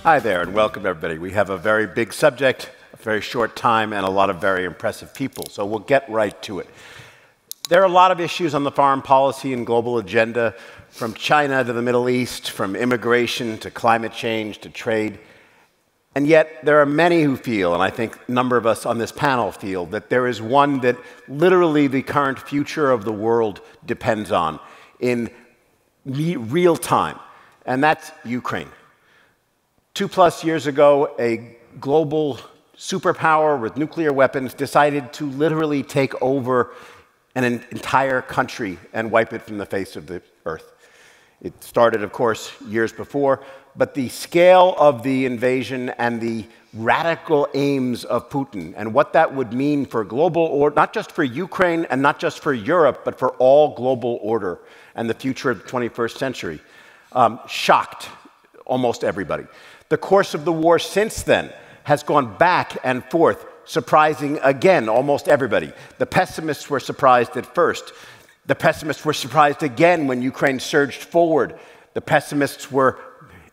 Hi there, and welcome everybody. We have a very big subject, a very short time, and a lot of very impressive people, so we'll get right to it. There are a lot of issues on the foreign policy and global agenda, from China to the Middle East, from immigration to climate change to trade. And yet, there are many who feel, and I think a number of us on this panel feel, that there is one that literally the current future of the world depends on in real time, and that's Ukraine. 2+ years ago, a global superpower with nuclear weapons decided to literally take over an entire country and wipe it from the face of the earth. It started, of course, years before, but the scale of the invasion and the radical aims of Putin and what that would mean for global order, not just for Ukraine and not just for Europe, but for all global order and the future of the 21st century, shocked almost everybody. The course of the war since then has gone back and forth, surprising again almost everybody. The pessimists were surprised at first. The pessimists were surprised again when Ukraine surged forward. The pessimists were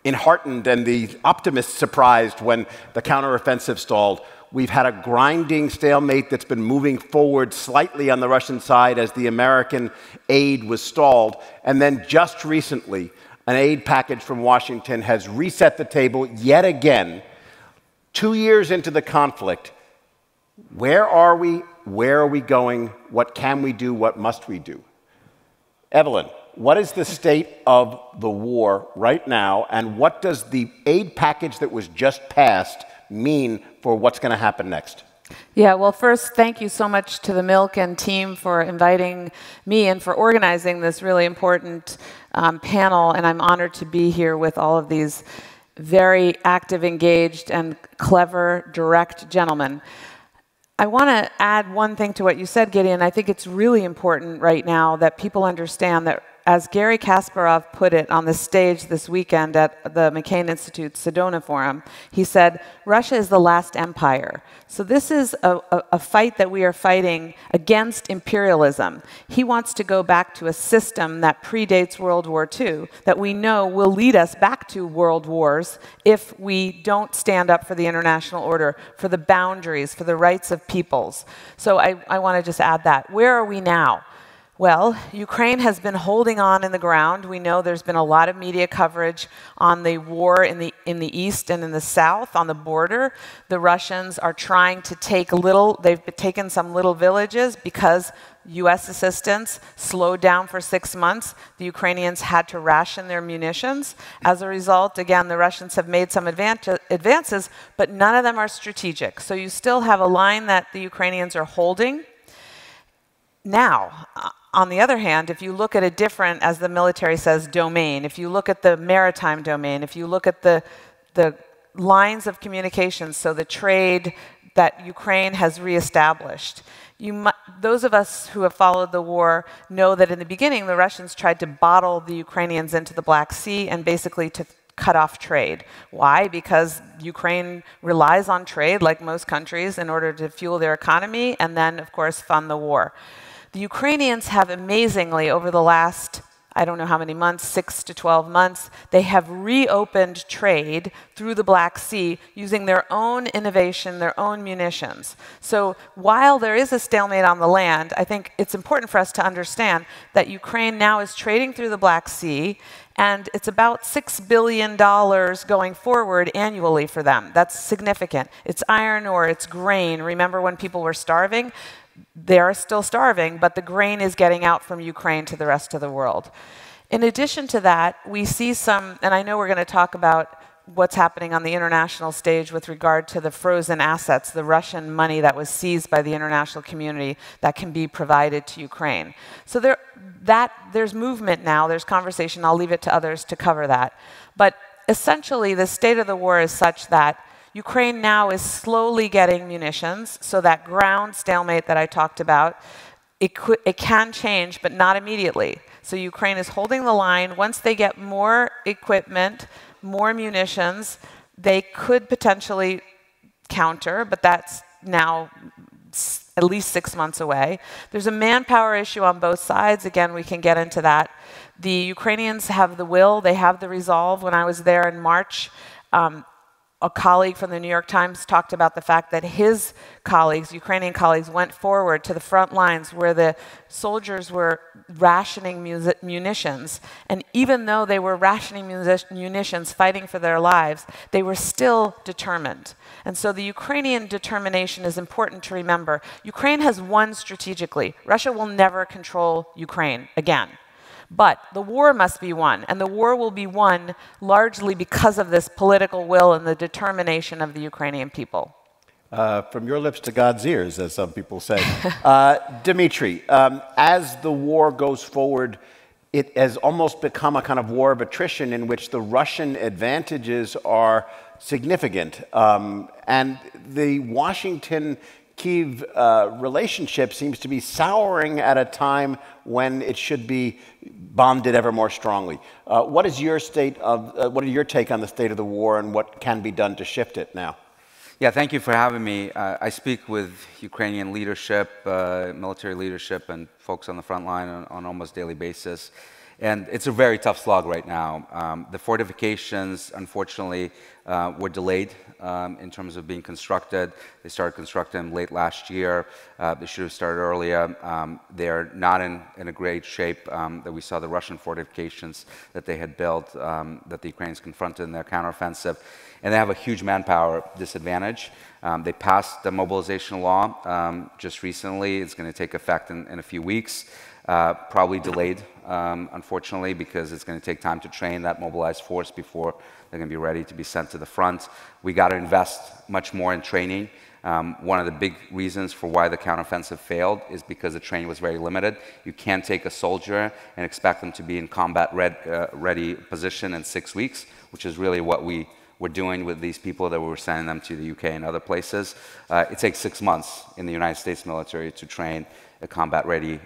enheartened and the optimists surprised when the counteroffensive stalled. We've had a grinding stalemate that's been moving forward slightly on the Russian side as the American aid was stalled. And then just recently, an aid package from Washington has reset the table yet again. 2 years into the conflict, where are we? Where are we going? What can we do? What must we do? Evelyn, what is the state of the war right now, and what does the aid package that was just passed mean for what's going to happen next? Yeah, well, first, thank you so much to the Milken team for inviting me and for organizing this really important panel, and I'm honored to be here with all of these very active, engaged, and clever, direct gentlemen. I want to add one thing to what you said, Gideon. I think it's really important right now that people understand that, as Gary Kasparov put it on the stage this weekend at the McCain Institute Sedona Forum, he said, Russia is the last empire. So this is a fight that we are fighting against imperialism. He wants to go back to a system that predates World War II, that we know will lead us back to world wars if we don't stand up for the international order, for the boundaries, for the rights of peoples. So I want to just add that. Where are we now? Well, Ukraine has been holding on in the ground. We know there's been a lot of media coverage on the war in the east and in the south on the border. The Russians are trying to they've taken some little villages because US assistance slowed down for 6 months. The Ukrainians had to ration their munitions. As a result, again, the Russians have made some advances, but none of them are strategic. So you still have a line that the Ukrainians are holding. Now, on the other hand, if you look at a different, as the military says, domain, if you look at the maritime domain, if you look at the lines of communications, so the trade that Ukraine has reestablished, those of us who have followed the war know that in the beginning, the Russians tried to bottle the Ukrainians into the Black Sea and basically to cut off trade. Why? Because Ukraine relies on trade, like most countries, in order to fuel their economy and then, of course, fund the war. The Ukrainians have amazingly, over the last, I don't know how many months, 6 to 12 months, they have reopened trade through the Black Sea using their own innovation, their own munitions. So while there is a stalemate on the land, I think it's important for us to understand that Ukraine now is trading through the Black Sea, and it's about $6 billion going forward annually for them. That's significant. It's iron ore, it's grain. Remember when people were starving? They are still starving, but the grain is getting out from Ukraine to the rest of the world. In addition to that, we see some, and I know we're going to talk about what's happening on the international stage with regard to the frozen assets, the Russian money that was seized by the international community that can be provided to Ukraine. So there's movement now, there's conversation. I'll leave it to others to cover that. But essentially, the state of the war is such that Ukraine now is slowly getting munitions, so that ground stalemate that I talked about, it can change, but not immediately. So Ukraine is holding the line. Once they get more equipment, more munitions, they could potentially counter, but that's now at least 6 months away. There's a manpower issue on both sides. Again, we can get into that. The Ukrainians have the will, they have the resolve. When I was there in March, a colleague from the New York Times talked about the fact that his colleagues, Ukrainian colleagues, went forward to the front lines where the soldiers were rationing munitions. And even though they were rationing munitions, fighting for their lives, they were still determined. And so the Ukrainian determination is important to remember. Ukraine has won strategically. Russia will never control Ukraine again. But the war must be won, and the war will be won largely because of this political will and the determination of the Ukrainian people. From your lips to God's ears, as some people say. Dmitry, as the war goes forward, it has almost become a kind of war of attrition in which the Russian advantages are significant. And the Washington-Kyiv relationship seems to be souring at a time when it should be bonded ever more strongly. What is your what are your take on the state of the war and what can be done to shift it now? Yeah, thank you for having me. I speak with Ukrainian leadership, military leadership, and folks on the front line on almost daily basis. And it's a very tough slog right now. The fortifications, unfortunately, were delayed in terms of being constructed. They started constructing them late last year. They should have started earlier. They're not in a great shape that we saw the Russian fortifications that they had built, that the Ukrainians confronted in their counteroffensive. And they have a huge manpower disadvantage. They passed the mobilization law just recently. It's going to take effect in a few weeks. Probably delayed, unfortunately, because it's going to take time to train that mobilized force before they're going to be ready to be sent to the front. We got to invest much more in training. One of the big reasons for why the counteroffensive failed is because the training was very limited. You can't take a soldier and expect them to be in combat ready position in 6 weeks, which is really what we were doing with these people that we were sending them to the UK and other places. It takes 6 months in the United States military to train a combat-ready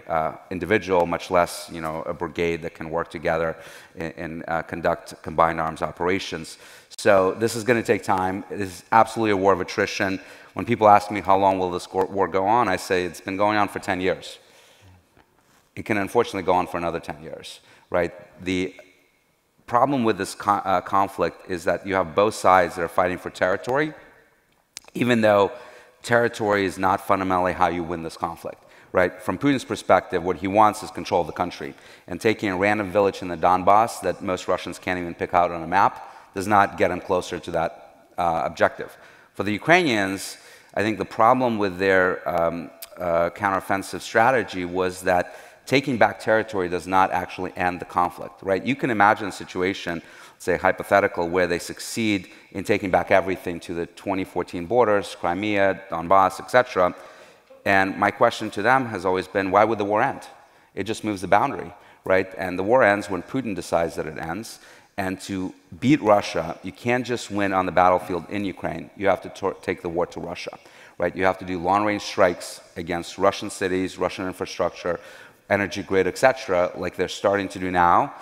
individual, much less, a brigade that can work together and conduct combined arms operations. So this is going to take time. It is absolutely a war of attrition. When people ask me how long will this war go on, I say it's been going on for 10 years. It can unfortunately go on for another 10 years, right? The problem with this conflict is that you have both sides that are fighting for territory, even though territory is not fundamentally how you win this conflict. Right? From Putin's perspective, what he wants is control of the country. And taking a random village in the Donbass that most Russians can't even pick out on a map does not get him closer to that objective. For the Ukrainians, I think the problem with their counteroffensive strategy was that taking back territory does not actually end the conflict. Right? You can imagine a situation, say hypothetical, where they succeed in taking back everything to the 2014 borders, Crimea, Donbass, etc. And my question to them has always been, why would the war end? It just moves the boundary, right? And the war ends when Putin decides that it ends. And to beat Russia, you can't just win on the battlefield in Ukraine. You have to take the war to Russia, right? You have to do long-range strikes against Russian cities, Russian infrastructure, energy grid, etc., like they're starting to do now,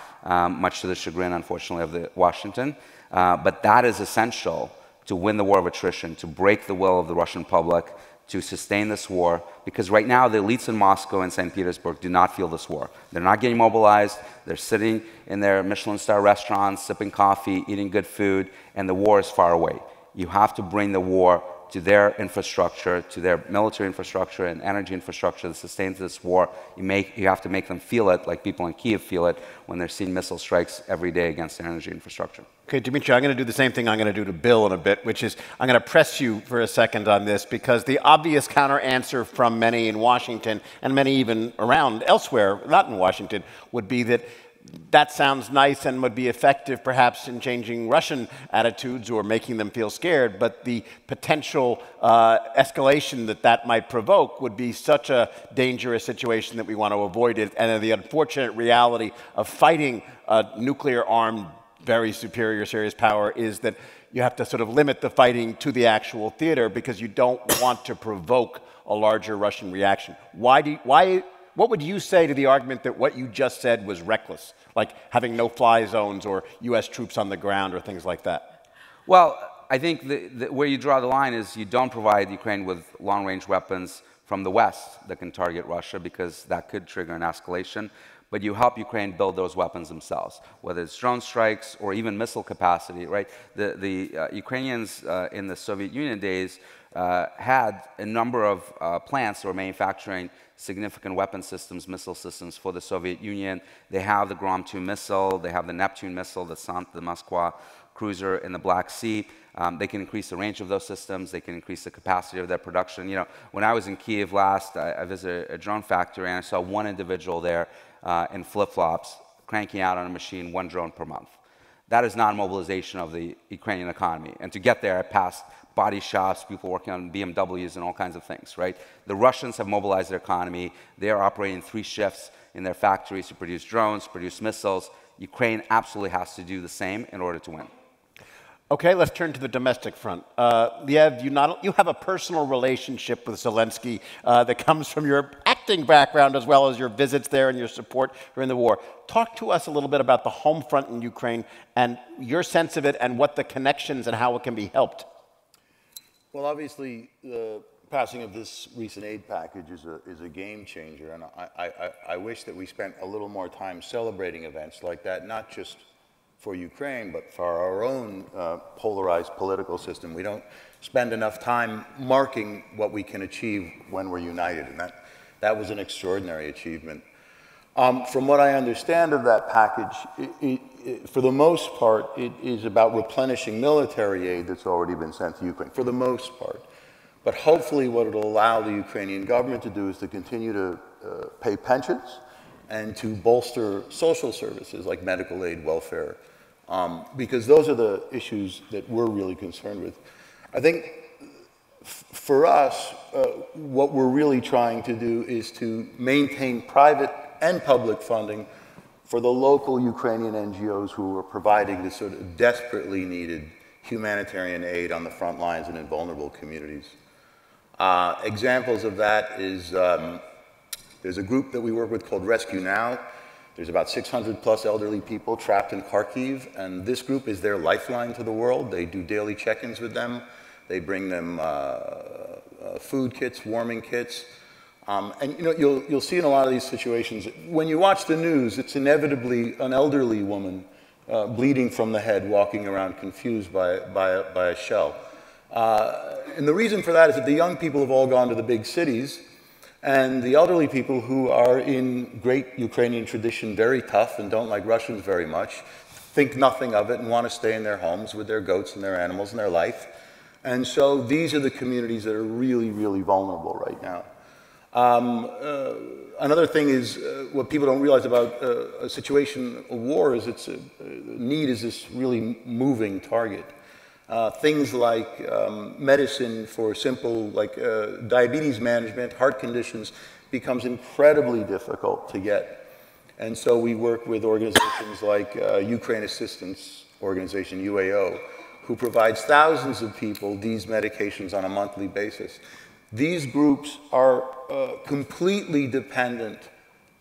much to the chagrin, unfortunately, of Washington. But that is essential to win the war of attrition, to break the will of the Russian public, to sustain this war, because right now the elites in Moscow and St. Petersburg do not feel this war. They're not getting mobilized, they're sitting in their Michelin star restaurants, sipping coffee, eating good food, and the war is far away. You have to bring the war to their infrastructure, to their military infrastructure and energy infrastructure that sustains this war. You have to make them feel it like people in Kyiv feel it when they're seeing missile strikes every day against their energy infrastructure. Okay, Dmitry, I'm going to do the same thing I'm going to do to Bill in a bit, which is I'm going to press you for a second on this, because the obvious counter-answer from many in Washington and many even around elsewhere, not in Washington, would be that that sounds nice and would be effective perhaps in changing Russian attitudes or making them feel scared, but the potential escalation that might provoke would be such a dangerous situation that we want to avoid it. And the unfortunate reality of fighting a nuclear-armed, very superior, serious power is that you have to sort of limit the fighting to the actual theater because you don't want to provoke a larger Russian reaction. What would you say to the argument that what you just said was reckless, like having no-fly zones or U.S. troops on the ground or things like that? Well, I think where you draw the line is you don't provide Ukraine with long-range weapons from the West that can target Russia, because that could trigger an escalation. but you help Ukraine build those weapons themselves, whether it's drone strikes or even missile capacity, right? The Ukrainians in the Soviet Union days had a number of plants that were manufacturing significant weapon systems, missile systems for the Soviet Union. They have the Grom-2 missile, they have the Neptune missile, the Moskva cruiser in the Black Sea. They can increase the range of those systems. They can increase the capacity of their production. You know, when I was in Kiev last, I visited a drone factory and I saw one individual there in flip-flops cranking out on a machine 1 drone per month. That is not mobilization of the Ukrainian economy. And to get there, I passed body shops, people working on BMWs and all kinds of things, right? The Russians have mobilized their economy. They are operating 3 shifts in their factories to produce drones, produce missiles. Ukraine absolutely has to do the same in order to win. Okay, let's turn to the domestic front. Liev, you have a personal relationship with Zelensky that comes from your acting background as well as your visits there and your support during the war. Talk to us a little bit about the home front in Ukraine and your sense of it and what the connections and how it can be helped. Well, obviously, the passing of this recent aid package is a game changer, and I wish that we spent a little more time celebrating events like that, not just for Ukraine, but for our own polarized political system. We don't spend enough time marking what we can achieve when we're united, and that was an extraordinary achievement. From what I understand of that package, for the most part, it is about replenishing military aid that's already been sent to Ukraine, for the most part. But hopefully what it'll allow the Ukrainian government to do is to continue to pay pensions and to bolster social services like medical aid, welfare, because those are the issues that we're really concerned with. I think for us, what we're really trying to do is to maintain private and public funding for the local Ukrainian NGOs who are providing this sort of desperately needed humanitarian aid on the front lines and in vulnerable communities. Examples of that is there's a group that we work with called Rescue Now. There's about 600 plus elderly people trapped in Kharkiv, and this group is their lifeline to the world. They do daily check-ins with them. They bring them food kits, warming kits. And you know, you'll see in a lot of these situations, when you watch the news, it's inevitably an elderly woman bleeding from the head, walking around confused by a shell. And the reason for that is that the young people have all gone to the big cities, and the elderly people who are in great Ukrainian tradition, very tough and don't like Russians very much, think nothing of it and want to stay in their homes with their goats and their animals and their life. And so these are the communities that are really, really vulnerable right now. Another thing is what people don't realize about a situation of war is need is this really moving target. Things like medicine for simple like diabetes management, heart conditions becomes incredibly difficult to get. And so we work with organizations like Ukraine Assistance Organization, UAO, who provides thousands of people these medications on a monthly basis. These groups are completely dependent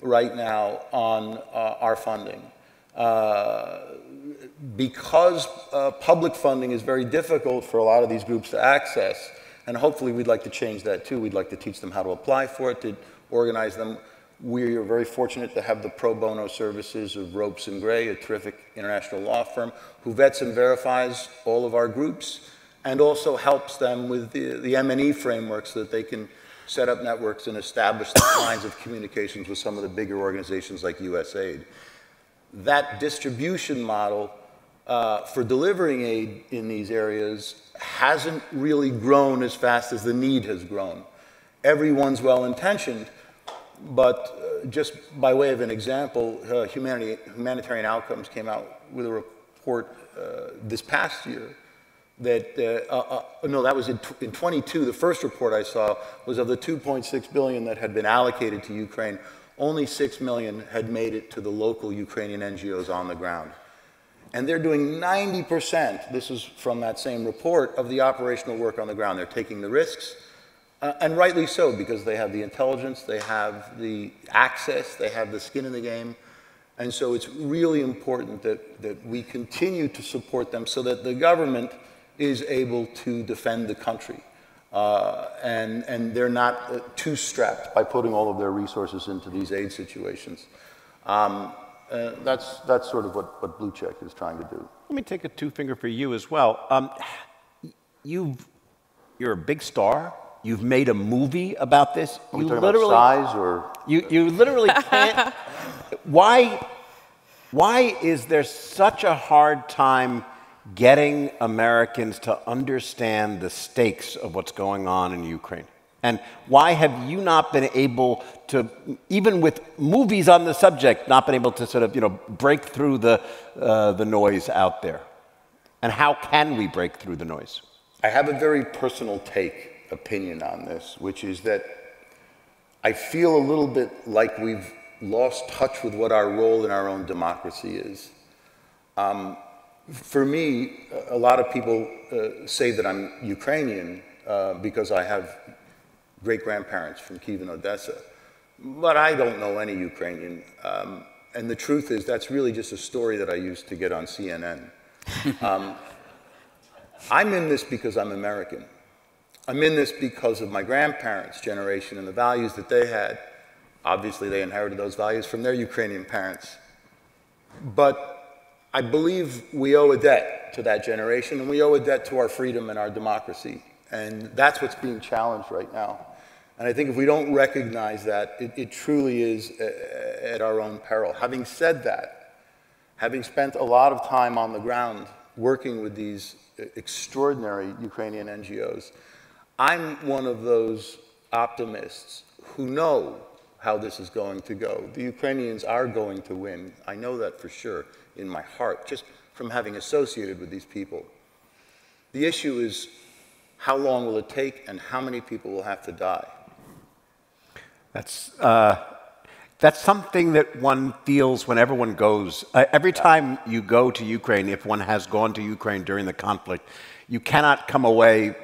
right now on our funding. Because public funding is very difficult for a lot of these groups to access, and hopefully we'd like to change that too. We'd like to teach them how to apply for it, to organize them. We are very fortunate to have the pro bono services of Ropes and Gray, a terrific international law firm, who vets and verifies all of our groups, and also helps them with the M&E framework so that they can set up networks and establish the lines of communications with some of the bigger organizations like USAID. That distribution model for delivering aid in these areas hasn't really grown as fast as the need has grown. Everyone's well-intentioned, but just by way of an example, Humanitarian Outcomes came out with a report this past year that, no, that was in 22. The first report I saw was of the 2.6 billion that had been allocated to Ukraine, only 6 million had made it to the local Ukrainian NGOs on the ground. And they're doing 90%, this is from that same report, of the operational work on the ground. They're taking the risks, and rightly so, because they have the intelligence, they have the access, they have the skin in the game. And so it's really important that we continue to support them so that the government is able to defend the country. And they're not too strapped by putting all of their resources into these aid situations. That's sort of what Blue Check is trying to do. Let me take a two-finger for you as well. You're a big star. You've made a movie about this. Are we talking about size or? You literally can't. Why is there such a hard time getting Americans to understand the stakes of what's going on in Ukraine? And why have you not been able to, even with movies on the subject, not been able to sort of, break through the noise out there? And how can we break through the noise? I have a very personal opinion on this, which is that I feel a little bit like we've lost touch with what our role in our own democracy is. For me, a lot of people say that I'm Ukrainian because I have great-grandparents from Kyiv and Odessa. But I don't know any Ukrainian. And the truth is, that's really just a story that I used to get on CNN. I'm in this because I'm American. I'm in this because of my grandparents' generation and the values that they had. Obviously, they inherited those values from their Ukrainian parents. But I believe we owe a debt to that generation, and we owe a debt to our freedom and our democracy. And that's what's being challenged right now. And I think if we don't recognize that, it truly is at our own peril. Having said that, having spent a lot of time on the ground working with these extraordinary Ukrainian NGOs, I'm one of those optimists who know how this is going to go. The Ukrainians are going to win. I know that for sure in my heart, just from having associated with these people. The issue is, how long will it take and how many people will have to die? That's something that one feels whenever one goes. Every time you go to Ukraine, if one has gone to Ukraine during the conflict, you cannot come away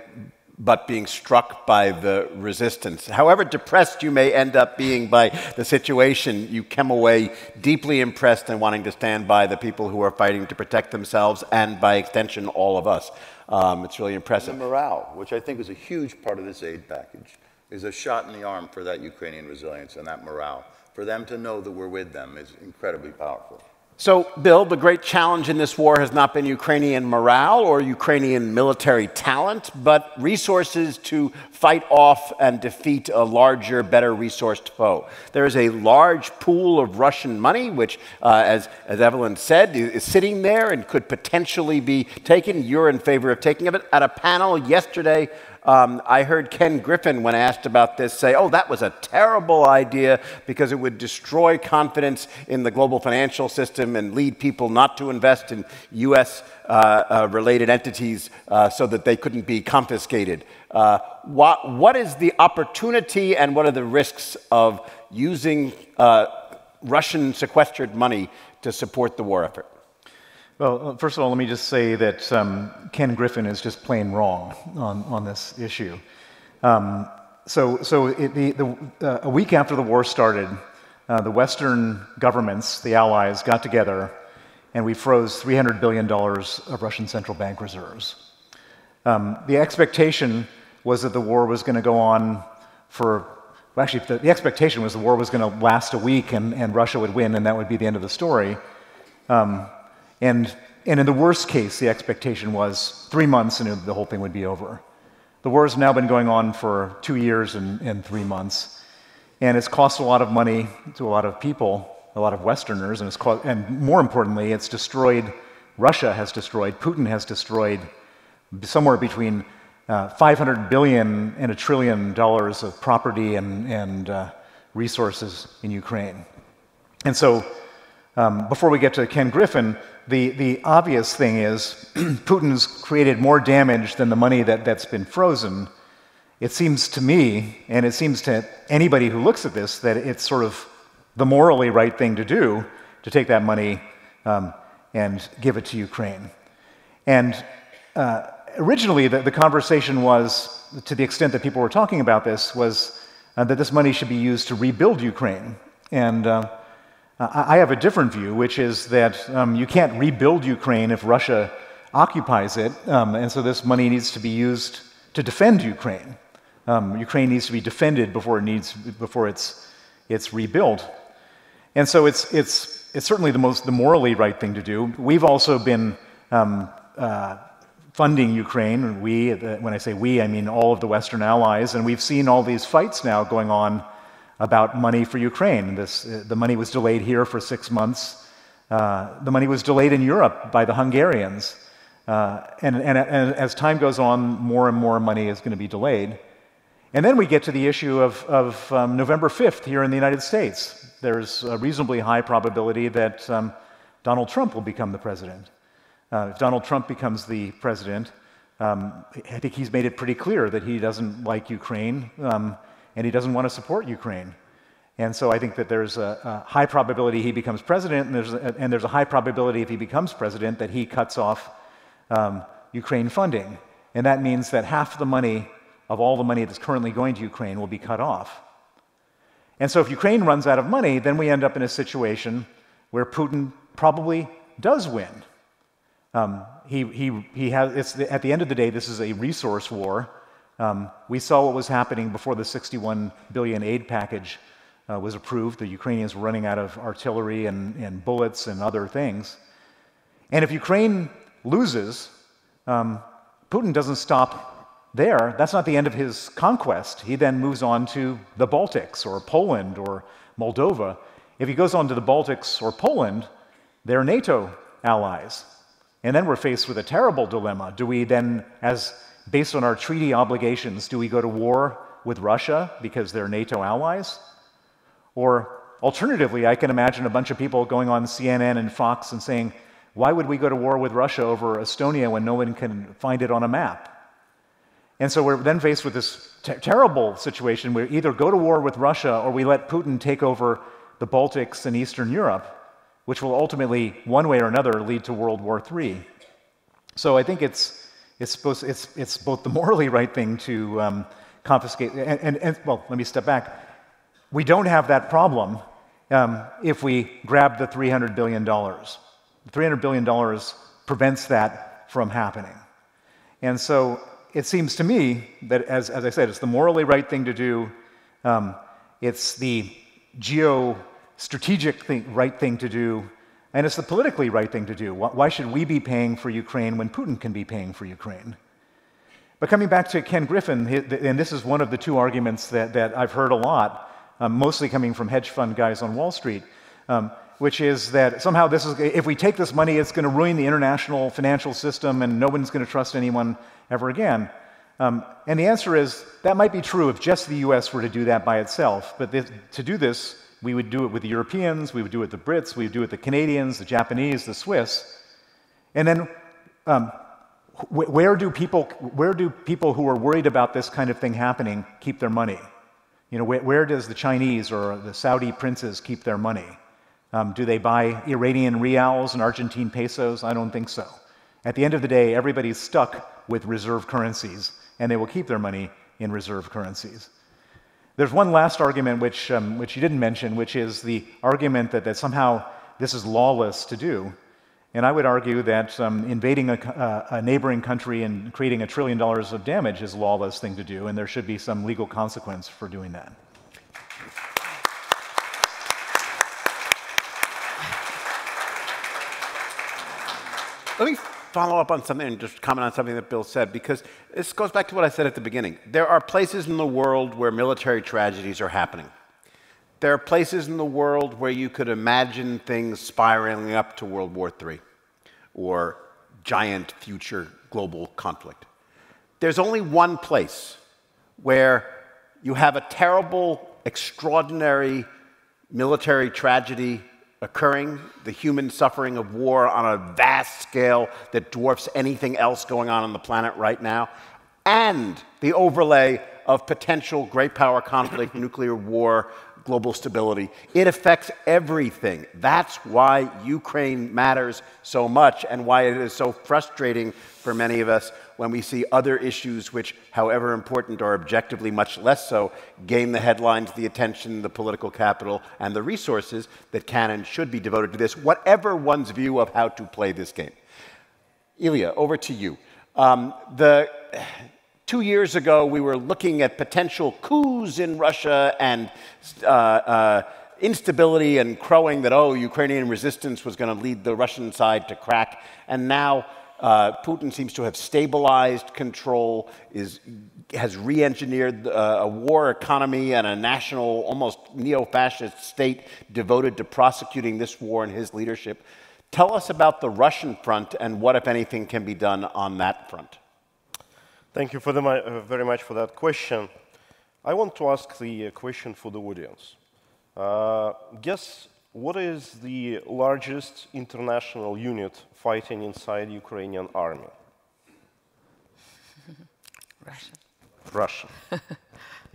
but being struck by the resistance. However depressed you may end up being by the situation, you come away deeply impressed and wanting to stand by the people who are fighting to protect themselves and, by extension, all of us. It's really impressive. And the morale, which I think is a huge part of this aid package, is a shot in the arm for that Ukrainian resilience and that morale. For them to know that we're with them is incredibly powerful. So, Bill, the great challenge in this war has not been Ukrainian morale or Ukrainian military talent, but resources to fight off and defeat a larger, better resourced foe. There is a large pool of Russian money, which, as Evelyn said, is sitting there and could potentially be taken. You're in favor of taking of it. At a panel yesterday, I heard Ken Griffin, when asked about this, say, oh, that was a terrible idea because it would destroy confidence in the global financial system and lead people not to invest in U.S.-related entities so that they couldn't be confiscated. What is the opportunity and what are the risks of using Russian sequestered money to support the war effort? Well, first of all, let me just say that Ken Griffin is just plain wrong on this issue. A week after the war started, the Western governments, the Allies, got together and we froze $300 billion of Russian central bank reserves. The expectation was that the war was going to go on for, well, actually, the expectation was the war was going to last a week and Russia would win and that would be the end of the story. And in the worst case, the expectation was 3 months and the whole thing would be over. The war has now been going on for 2 years and 3 months, and it's cost a lot of money to a lot of people, a lot of Westerners, and more importantly, it's destroyed, Russia has destroyed, Putin has destroyed somewhere between $500 billion and $1 trillion of property and resources in Ukraine. And so, before we get to Ken Griffin, the obvious thing is Putin's created more damage than the money that's been frozen. It seems to me, and it seems to anybody who looks at this, that it's sort of the morally right thing to do, to take that money and give it to Ukraine. And originally, the conversation was, to the extent that people were talking about this, was that this money should be used to rebuild Ukraine. And I have a different view, which is that you can't rebuild Ukraine if Russia occupies it, and so this money needs to be used to defend Ukraine. Ukraine needs to be defended before it's rebuilt. And so it's certainly the morally right thing to do. We've also been funding Ukraine. When I say we, I mean all of the Western allies, and we've seen all these fights now going on about money for Ukraine. The money was delayed here for 6 months. The money was delayed in Europe by the Hungarians. And as time goes on, more and more money is going to be delayed. And then we get to the issue of November 5th here in the United States. There's a reasonably high probability that Donald Trump will become the president. If Donald Trump becomes the president, I think he's made it pretty clear that he doesn't like Ukraine and he doesn't want to support Ukraine. And so I think that there's a high probability he becomes president, and there's a high probability if he becomes president that he cuts off Ukraine funding. And that means that half the money of all the money that's currently going to Ukraine will be cut off. And so if Ukraine runs out of money, then we end up in a situation where Putin probably does win. At the end of the day, this is a resource war. We saw what was happening before the 61 billion aid package was approved. The Ukrainians were running out of artillery and bullets and other things. And if Ukraine loses, Putin doesn't stop there. That's not the end of his conquest. He then moves on to the Baltics or Poland or Moldova. If he goes on to the Baltics or Poland, they're NATO allies. And then we're faced with a terrible dilemma. Do we then, based on our treaty obligations, do we go to war with Russia because they're NATO allies? Or alternatively, I can imagine a bunch of people going on CNN and Fox and saying, why would we go to war with Russia over Estonia when no one can find it on a map? And so we're then faced with this terrible situation where we either go to war with Russia or we let Putin take over the Baltics and Eastern Europe, which will ultimately, one way or another, lead to World War III. So I think it's both the morally right thing to confiscate, well, let me step back. We don't have that problem if we grab the $300 billion. The $300 billion prevents that from happening. And so it seems to me that, as I said, it's the morally right thing to do. It's the geostrategic right thing to do, and it's the politically right thing to do. Why should we be paying for Ukraine when Putin can be paying for Ukraine? But coming back to Ken Griffin, and this is one of the two arguments that I've heard a lot, mostly coming from hedge fund guys on Wall Street, which is that somehow if we take this money, it's going to ruin the international financial system and no one's going to trust anyone ever again. And the answer is, that might be true if just the US were to do that by itself. But to do this, we would do it with the Europeans, we would do it with the Brits, we would do it with the Canadians, the Japanese, the Swiss. And then where do people who are worried about this kind of thing happening keep their money? You know, where does the Chinese or the Saudi princes keep their money? Do they buy Iranian rials and Argentine pesos? I don't think so. At the end of the day, everybody's stuck with reserve currencies, and they will keep their money in reserve currencies. There's one last argument which you didn't mention, which is the argument that somehow this is lawless to do. And I would argue that invading a neighboring country and creating $1 trillion of damage is a lawless thing to do, and there should be some legal consequence for doing that. Let me follow up on something and just comment on something that Bill said, because this goes back to what I said at the beginning. There are places in the world where military tragedies are happening. There are places in the world where you could imagine things spiraling up to World War III or giant future global conflict. There's only one place where you have a terrible, extraordinary military tragedy occurring, the human suffering of war on a vast scale that dwarfs anything else going on the planet right now, and the overlay of potential great power conflict, nuclear war, global stability. It affects everything. That's why Ukraine matters so much and why it is so frustrating for many of us when we see other issues which, however important or objectively much less so, gain the headlines, the attention, the political capital, and the resources that can and should be devoted to this, whatever one's view of how to play this game. Ilya, over to you. 2 years ago, we were looking at potential coups in Russia and instability and crowing that, oh, Ukrainian resistance was going to lead the Russian side to crack. And now Putin seems to have stabilized control, has re-engineered a war economy and a national, almost neo-fascist state devoted to prosecuting this war in his leadership. Tell us about the Russian front and what, if anything, can be done on that front. Thank you very much for that question. I want to ask the question for the audience. Guess what is the largest international unit fighting inside Ukrainian army? Russian. Russian.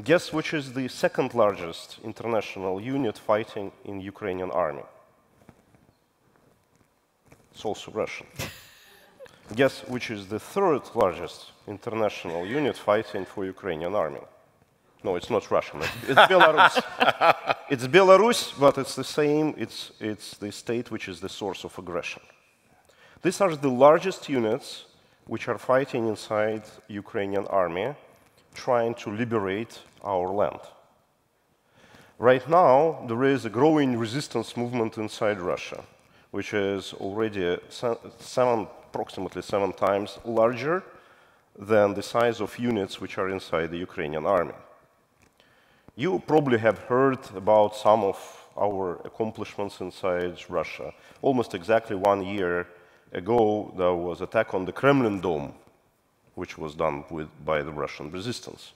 Guess which is the second largest international unit fighting in Ukrainian army? It's also Russian. Guess which is the third largest international unit fighting for Ukrainian army? No, it's not Russian. It's Belarus. It's Belarus, but it's the same. It's the state which is the source of aggression. These are the largest units which are fighting inside Ukrainian army, trying to liberate our land. Right now, there is a growing resistance movement inside Russia, which is already approximately 7 times larger than the size of units which are inside the Ukrainian army. You probably have heard about some of our accomplishments inside Russia. Almost exactly 1 year ago, there was an attack on the Kremlin Dome, which was done by the Russian resistance.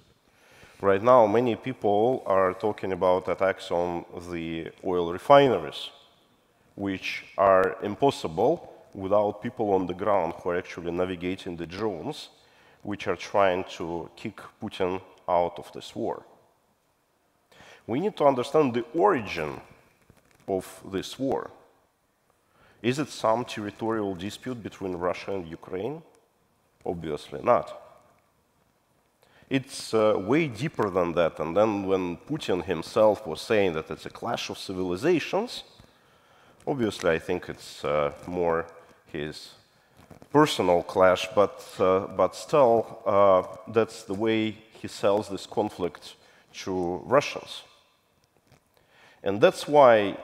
Right now, many people are talking about attacks on the oil refineries, which are impossible without people on the ground who are actually navigating the drones, which are trying to kick Putin out of this war. We need to understand the origin of this war. Is it some territorial dispute between Russia and Ukraine? Obviously not. It's way deeper than that. And then when Putin himself was saying that it's a clash of civilizations, obviously I think it's more his personal clash, but still that's the way he sells this conflict to Russians. And that's why,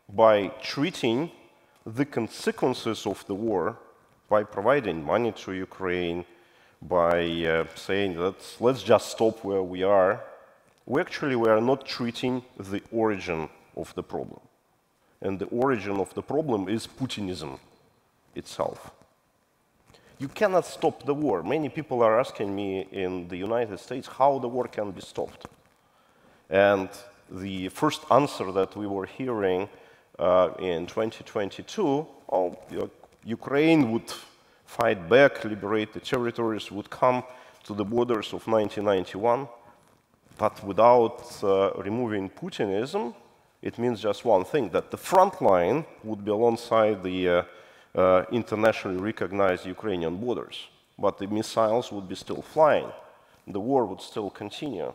by treating the consequences of the war, by providing money to Ukraine, by saying that let's just stop where we are not treating the origin of the problem. And the origin of the problem is Putinism itself. You cannot stop the war. Many people are asking me in the United States how the war can be stopped. And the first answer that we were hearing in 2022, Ukraine would fight back, liberate the territories, would come to the borders of 1991. But without removing Putinism, it means just one thing, that the front line would be alongside the internationally recognized Ukrainian borders. But the missiles would be still flying. The war would still continue.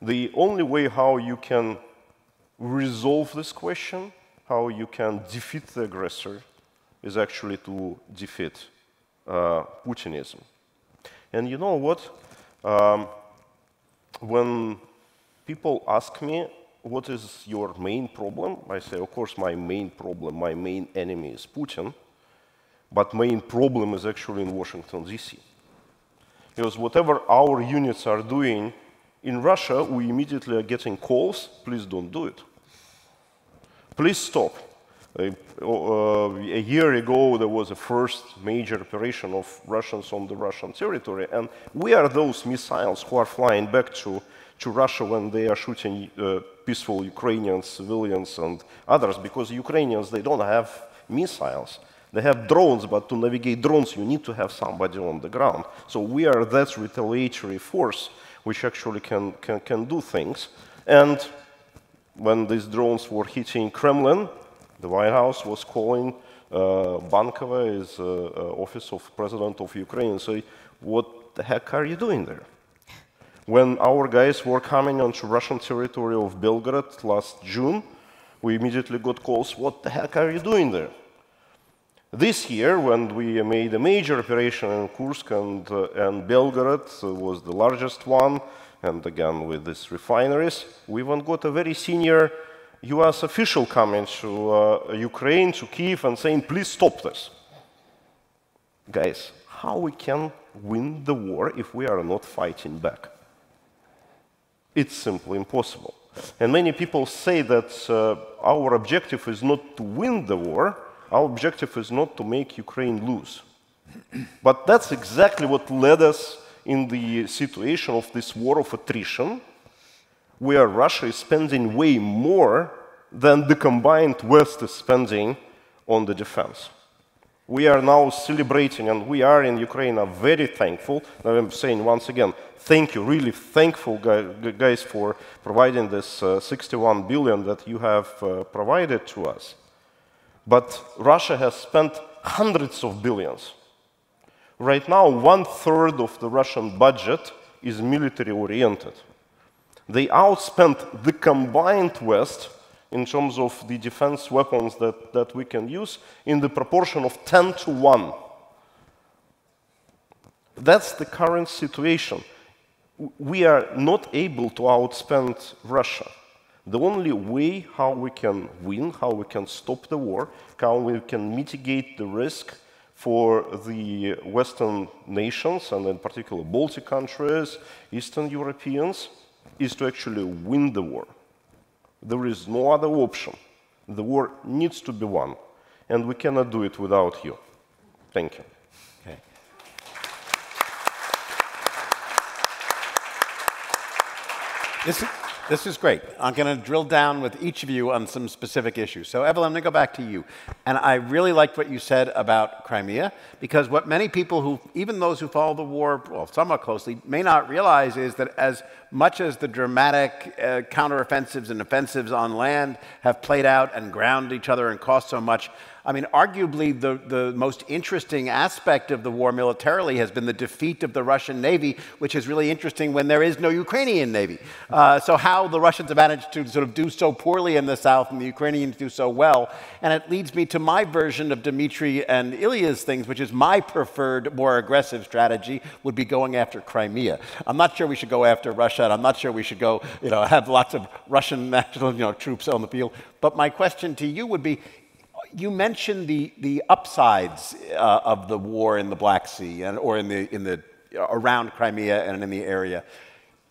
The only way how you can resolve this question, how you can defeat the aggressor, is actually to defeat Putinism. And you know what? When people ask me, what is your main problem? I say, of course, my main problem, my main enemy is Putin, but main problem is actually in Washington, D.C. Because whatever our units are doing in Russia, we immediately are getting calls, please don't do it. Please stop. A year ago, there was a first major operation of Russians on the Russian territory, and we are those missiles who are flying back to Russia when they are shooting peaceful Ukrainian civilians and others, because Ukrainians, they don't have missiles. They have drones, but to navigate drones, you need to have somebody on the ground. So we are that retaliatory force which actually can do things. And when these drones were hitting Kremlin, the White House was calling Bankova, his office of President of Ukraine, and say, what the heck are you doing there? When our guys were coming onto Russian territory of Belgorod last June, we immediately got calls, what the heck are you doing there? This year, when we made a major operation in Kursk and Belgorod, was the largest one, and again with these refineries. We even got a very senior US official coming to Ukraine, to Kyiv, and saying, please stop this. Guys, how we can win the war if we are not fighting back? It's simply impossible. And many people say that our objective is not to win the war, our objective is not to make Ukraine lose. But that's exactly what led us in the situation of this war of attrition, where Russia is spending way more than the combined West is spending on the defense. We are now celebrating, and we are in Ukraine are very thankful. I'm saying once again, thank you, really thankful guys for providing this 61 billion that you have provided to us. But Russia has spent hundreds of billions. Right now, 1/3 of the Russian budget is military-oriented. They outspent the combined West in terms of the defense weapons that we can use in the proportion of 10 to 1. That's the current situation. We are not able to outspend Russia. The only way how we can win, how we can stop the war, how we can mitigate the risk for the Western nations, and in particular Baltic countries, Eastern Europeans, is to actually win the war. There is no other option. The war needs to be won, and we cannot do it without you. Thank you. Okay. This is great. I'm going to drill down with each of you on some specific issues. So, Evelyn, I'm going to go back to you. And I really liked what you said about Crimea, because what many people who, even those who follow the war somewhat closely, may not realize is that as much as the dramatic counteroffensives and offensives on land have played out and ground each other and cost so much, I mean, arguably the most interesting aspect of the war militarily has been the defeat of the Russian Navy, which is really interesting when there is no Ukrainian Navy. So how the Russians have managed to sort of do so poorly in the south and the Ukrainians do so well. And it leads me to my version of Dmitry and Ilya's things, which is my preferred, more aggressive strategy would be going after Crimea. I'm not sure we should go after Russia, and I'm not sure we should go, have lots of Russian national, troops on the field. But my question to you would be, you mentioned the upsides of the war in the Black Sea or around Crimea and in the area.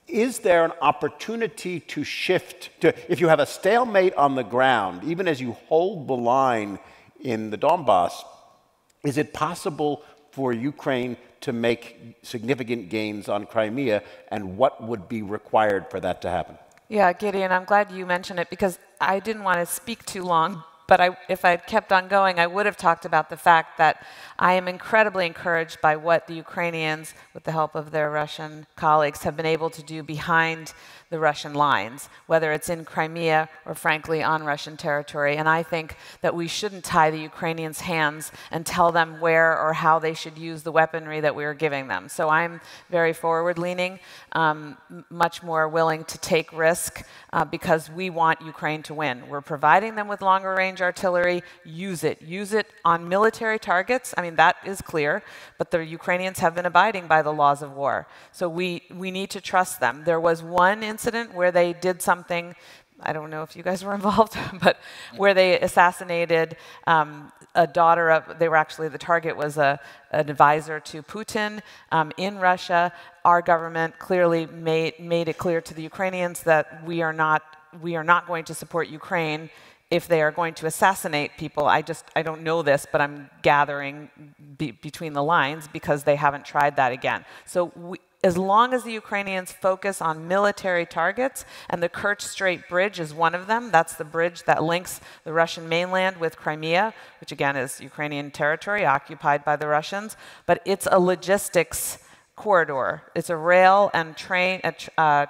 Is there an opportunity to shift if you have a stalemate on the ground, even as you hold the line in the Donbass, is it possible for Ukraine to make significant gains on Crimea, and what would be required for that to happen? Yeah, Gideon, I'm glad you mentioned it, because I didn't want to speak too long. But if I had kept on going, I would have talked about the fact that I am incredibly encouraged by what the Ukrainians, with the help of their Russian colleagues, have been able to do behind the Russian lines, whether it's in Crimea or, frankly, on Russian territory. And I think that we shouldn't tie the Ukrainians' hands and tell them where or how they should use the weaponry that we are giving them. So I'm very forward-leaning, much more willing to take risk because we want Ukraine to win. We're providing them with longer-range artillery. Use it. Use it on military targets. I mean, that is clear. But the Ukrainians have been abiding by the laws of war. So we need to trust them. There was one incident where they did something, I don't know if you guys were involved, but where they assassinated a daughter of, they were actually, the target was an advisor to Putin in Russia. Our government clearly made it clear to the Ukrainians that we are not going to support Ukraine if they are going to assassinate people. I don't know this, but I'm gathering between the lines because they haven't tried that again. So as long as the Ukrainians focus on military targets, and the Kerch Strait Bridge is one of them, that's the bridge that links the Russian mainland with Crimea, which again is Ukrainian territory occupied by the Russians, but it's a logistics corridor. It's a rail and train,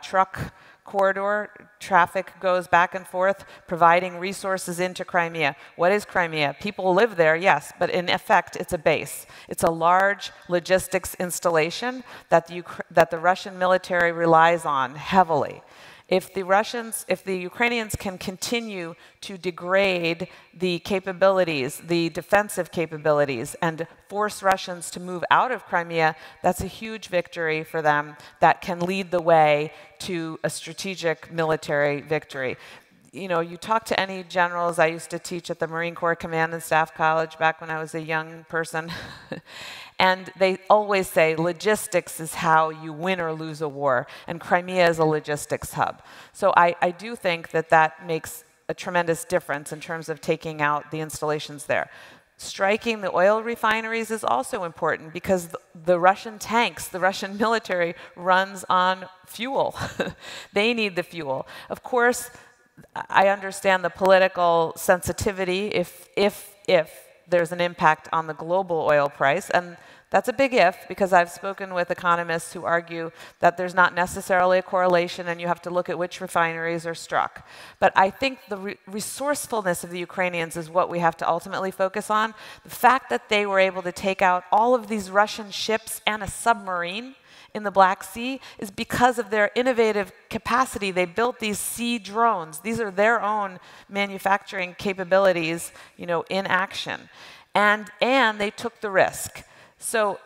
truck corridor. Traffic goes back and forth, providing resources into Crimea. What is Crimea? People live there, yes, but in effect, it's a base. It's a large logistics installation that the Russian military relies on heavily. if the Ukrainians can continue to degrade the capabilities, the defensive capabilities, and force Russians to move out of Crimea, that's a huge victory for them that can lead the way to a strategic military victory. You know, you talk to any generals. I used to teach at the Marine Corps Command and Staff College back when I was a young person. And they always say logistics is how you win or lose a war, and Crimea is a logistics hub. So I do think that that makes a tremendous difference in terms of taking out the installations there. Striking the oil refineries is also important because the Russian tanks, the Russian military runs on fuel. They need the fuel. Of course, I understand the political sensitivity if there's an impact on the global oil price, and that's a big if, because I've spoken with economists who argue that there's not necessarily a correlation and you have to look at which refineries are struck. But I think the resourcefulness of the Ukrainians is what we have to ultimately focus on. The fact that they were able to take out all of these Russian ships and a submarine in the Black Sea is because of their innovative capacity. They built these sea drones. These are their own manufacturing capabilities, you know, in action. And they took the risk. So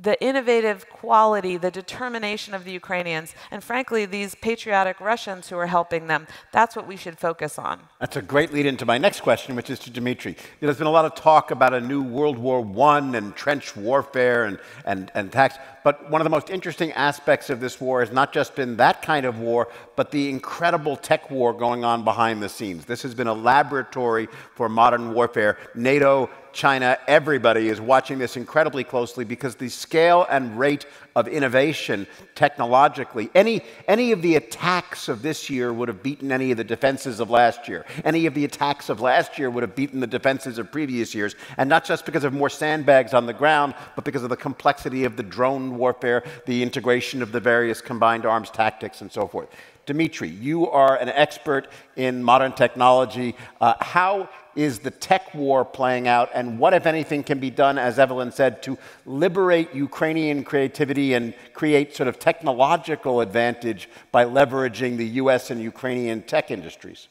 the innovative quality, the determination of the Ukrainians, and frankly, these patriotic Russians who are helping them, that's what we should focus on. That's a great lead into my next question, which is to Dmitry. There's been a lot of talk about a new World War I and trench warfare and attacks. But one of the most interesting aspects of this war has not just been that kind of war, but the incredible tech war going on behind the scenes. This has been a laboratory for modern warfare. NATO, China, everybody is watching this incredibly closely because the scale and rate of innovation technologically, any of the attacks of this year would have beaten any of the defenses of last year. Any of the attacks of last year would have beaten the defenses of previous years, and not just because of more sandbags on the ground, but because of the complexity of the drone warfare, the integration of the various combined arms tactics, and so forth. Dmitry, you are an expert in modern technology. How is the tech war playing out, and what, if anything, can be done, as Evelyn said, to liberate Ukrainian creativity and create sort of technological advantage by leveraging the US and Ukrainian tech industries?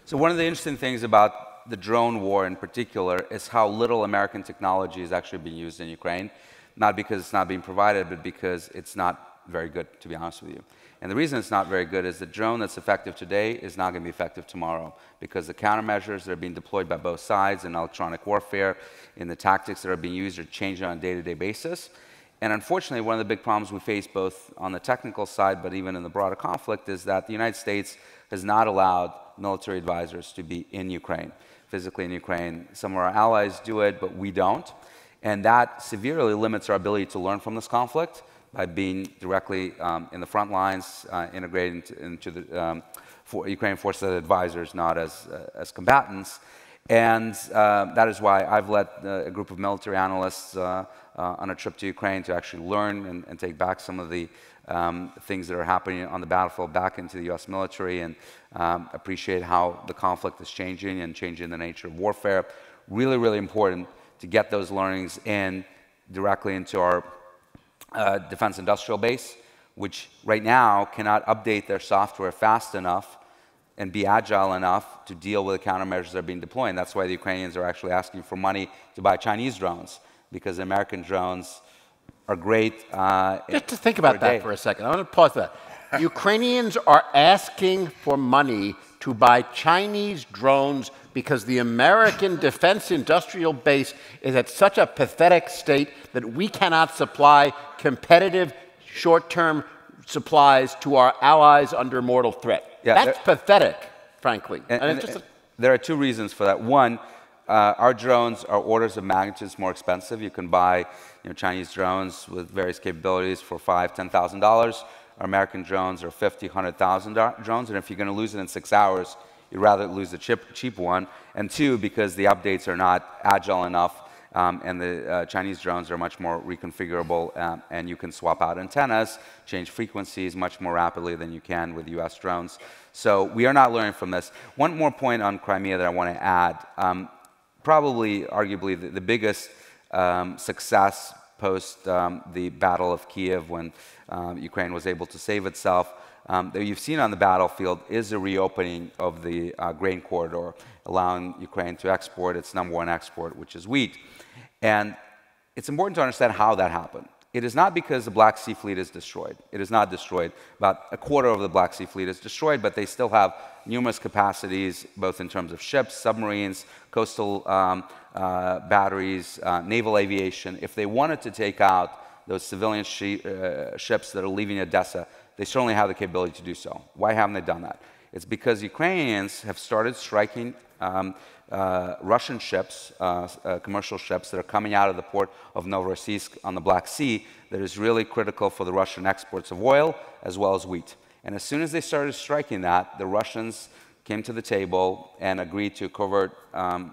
So one of the interesting things about the drone war in particular is how little American technology is actually being used in Ukraine, not because it's not being provided, but because it's not very good, to be honest with you. And the reason it's not very good is the drone that's effective today is not going to be effective tomorrow, because the countermeasures that are being deployed by both sides in electronic warfare, in the tactics that are being used, are changing on a day-to-day basis. And unfortunately, one of the big problems we face both on the technical side, but even in the broader conflict, is that the United States has not allowed military advisors to be in Ukraine, physically in Ukraine. Some of our allies do it, but we don't. And that severely limits our ability to learn from this conflict by being directly in the front lines, integrated into the Ukrainian forces as advisors, not as combatants. And that is why I've led a group of military analysts on a trip to Ukraine to actually learn and take back some of the things that are happening on the battlefield back into the US military, and appreciate how the conflict is changing and changing the nature of warfare. Really, really important to get those learnings in directly into our defense industrial base, which right now cannot update their software fast enough and be agile enough to deal with the countermeasures that are being deployed. And that's why the Ukrainians are actually asking for money to buy Chinese drones, because the American drones are great. Just to think about that for a second. I want to pause that. Ukrainians are asking for money to buy Chinese drones because the American defense industrial base is at such a pathetic state that we cannot supply competitive short-term supplies to our allies under mortal threat. Yeah, that's pathetic, frankly. There are two reasons for that. One, our drones are orders of magnitudes more expensive. You can buy Chinese drones with various capabilities for $5,000, $10,000. Our American drones are $50,000, $100,000 drones, and if you're going to lose it in 6 hours, you'd rather lose the cheap one. And two, because the updates are not agile enough, and the Chinese drones are much more reconfigurable, and you can swap out antennas, change frequencies much more rapidly than you can with US drones. So we are not learning from this. One more point on Crimea that I want to add. Probably, arguably, the biggest success post the Battle of Kiev when Ukraine was able to save itself, that you've seen on the battlefield is a reopening of the grain corridor, allowing Ukraine to export its #1 export, which is wheat. And it's important to understand how that happened. It is not because the Black Sea Fleet is destroyed. It is not destroyed. About a quarter of the Black Sea Fleet is destroyed, but they still have numerous capacities, both in terms of ships, submarines, coastal batteries, naval aviation. If they wanted to take out those civilian ships that are leaving Odessa, they certainly have the capability to do so. Why haven't they done that? It's because Ukrainians have started striking Russian ships, commercial ships that are coming out of the port of Novorossiysk on the Black Sea that is really critical for the Russian exports of oil as well as wheat. And as soon as they started striking that, the Russians came to the table and agreed to a covert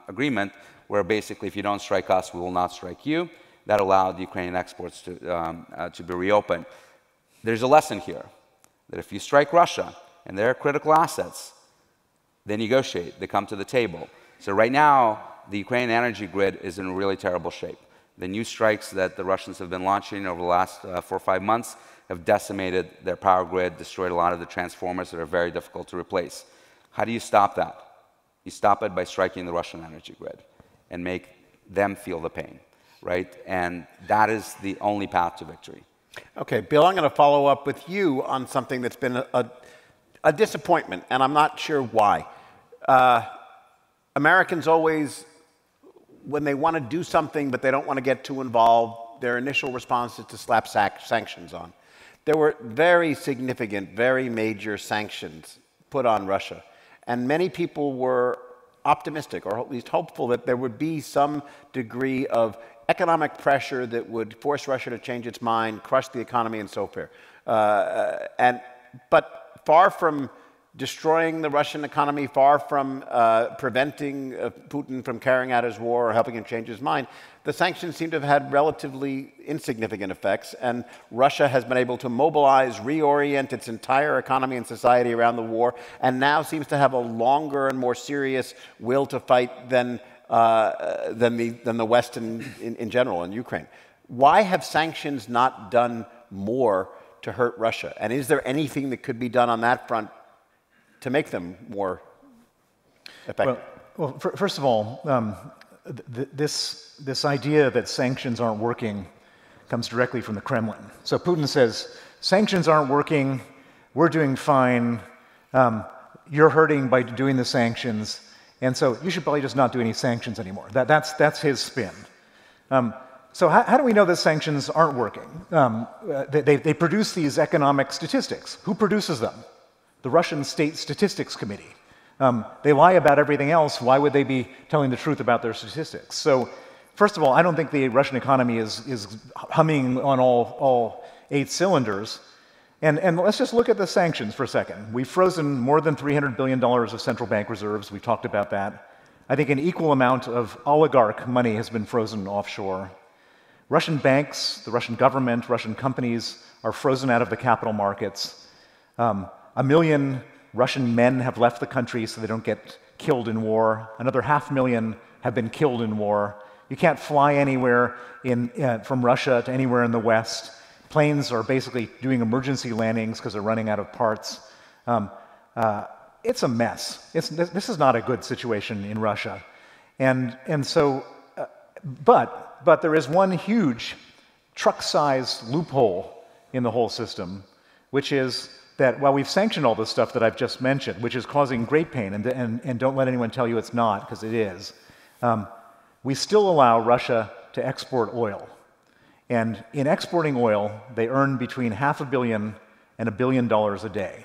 agreement where basically if you don't strike us, we will not strike you. That allowed the Ukrainian exports to be reopened. There's a lesson here that if you strike Russia and their critical assets, they negotiate, they come to the table. So right now, the Ukrainian energy grid is in really terrible shape. The new strikes that the Russians have been launching over the last 4 or 5 months have decimated their power grid, destroyed a lot of the transformers that are very difficult to replace. How do you stop that? You stop it by striking the Russian energy grid and make them feel the pain, right? And that is the only path to victory. Okay, Bill, I'm going to follow up with you on something that's been a disappointment, and I'm not sure why. Americans always, when they want to do something but they don't want to get too involved, their initial response is to slap sanctions on. There were very significant, very major sanctions put on Russia, and many people were optimistic, or at least hopeful, that there would be some degree of economic pressure that would force Russia to change its mind, crush the economy, and so forth. But far from destroying the Russian economy, far from preventing Putin from carrying out his war or helping him change his mind, the sanctions seem to have had relatively insignificant effects, and Russia has been able to mobilize, reorient its entire economy and society around the war, and now seems to have a longer and more serious will to fight than the West in general, in Ukraine. Why have sanctions not done more to hurt Russia? And is there anything that could be done on that front to make them more effective? Well, first of all, this idea that sanctions aren't working comes directly from the Kremlin. So Putin says, sanctions aren't working, we're doing fine, you're hurting by doing the sanctions, and so you should probably just not do any sanctions anymore. That's his spin. So how do we know that sanctions aren't working? They produce these economic statistics. Who produces them? The Russian State Statistics Committee. They lie about everything else. Why would they be telling the truth about their statistics? So first of all, I don't think the Russian economy is humming on all 8 cylinders. And let's just look at the sanctions for a second. We've frozen more than $300 billion of central bank reserves. We've talked about that. I think an equal amount of oligarch money has been frozen offshore. Russian banks, the Russian government, Russian companies are frozen out of the capital markets. 1 million Russian men have left the country so they don't get killed in war. Another 500,000 have been killed in war. You can't fly anywhere from Russia to anywhere in the West. Planes are basically doing emergency landings because they're running out of parts. It's a mess. This is not a good situation in Russia. But there is one huge truck-sized loophole in the whole system, which is that while we've sanctioned all this stuff that I've just mentioned, which is causing great pain, and don't let anyone tell you it's not, because it is, we still allow Russia to export oil. And in exporting oil, they earn between $500 million and $1 billion a day.